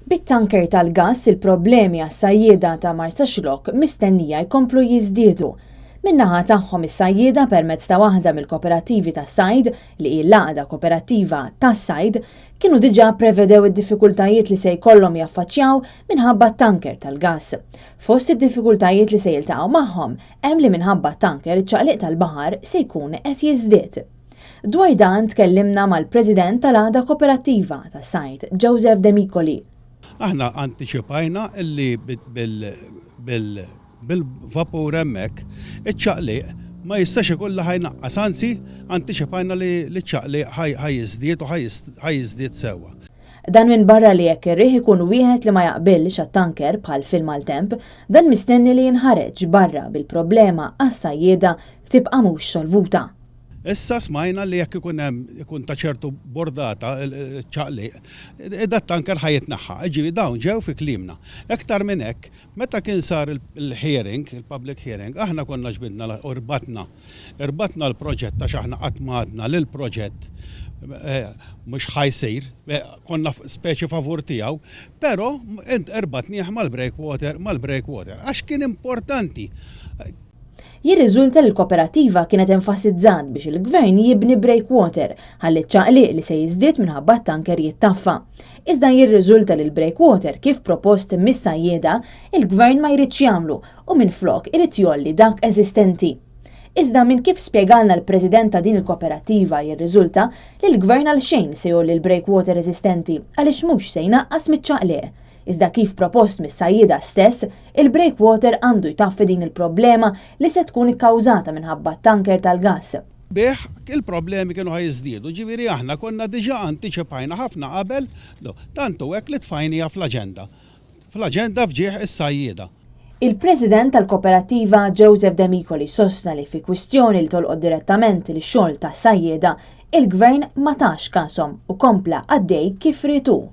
Bit-tanker tal-gass il-problemi għas-sajjieda ta' Marsaxlok mistennija jkomplu jiżdiedu. Min-naħa tagħhom is-sajjieda permezz ta' waħda mill-kooperattivi tas-sajd li hi l-Għaqda Kooperattiva tas-Sajd kienu diġà prevedew id-diffikultajiet li se jkollhom jaffaċċjaw minħabba t-tanker tal-gass. Fost id-diffikultajiet li se jiltaqgħu magħhom hemm li minħabba t-tanker iċ-ċaqliq tal-baħar se jkun qed jiżdied. Dwar dan tkellimna mal-President tal-Għaqda Kooperattiva tas-Sajd, Joseph De Micoli. Aħna antiċipajna illi bil-vapur hemmhekk iċ-ċaqliq ma jistax ikollha ħajnaqqas, anzi antiċipajna li ċ-ċaqliq ħajjiżdied u ħajjiżdied sewwa. Dan minn barra li jekk ir-riħ ikun wieħed li ma jaqbilx għat-tanker bħal fil-maltemp, dan mistenni li jinħareġ barra bil-problema għas-sajjieda tibqa' mhux solvuta. Issa smajna li jekk ikun ta' ċertu bordata ċaqliq, dat-tanker ħajitnaħħa, ġivi dawn ġew fi klimna. Aktar minn hekk, meta kien sar il-hearing, il-public hearing, aħna konna ġbidna u rbatna l-proġett ta' xaħna qatt madna li l-proġett mhux ħajsir, konna speċi favur tiegħu, però irbatnieh mal-breakwater, għax kien importanti. Jirriżulta li l-kooperativa kienet enfasizzat biex il-gvern jibni breakwater ħalli ċaqliq li se jiżdied minħabba t-tanker jittaffa. Iżda jirriżulta li l-breakwater kif propost mis-sajjieda il-gvern ma jridx jagħmlu u minflok irid jolli dak eżistenti. Iżda minn kif spjegalna l-President ta' din il-kooperativa jirriżulta li l-gvern għal xejn se jolli l-breakwater eżistenti għaliex mhux se jnaqqas miċ-ċaqliq. Iżda kif propost mis-sajjieda stess, il-breakwater għandu jtaffi din il-problema li se tkun ikkawżata minħabba t-tanker tal-gass. Bih il-problemi kienu ħajżdiedu, ġifieri aħna konna diġà antiċipajna ħafna qabel, tantu hekk li tfajnija fl-aġenda. Fl-aġenda fġieħ is-sajjieda. Il-President tal-Kooperativa Joseph De Micoli sostna li fi kwistjoni li tolqod direttament li xogħol tas-sajjieda, il-Gvern ma tax kasom u kompla għaddej kif ritu.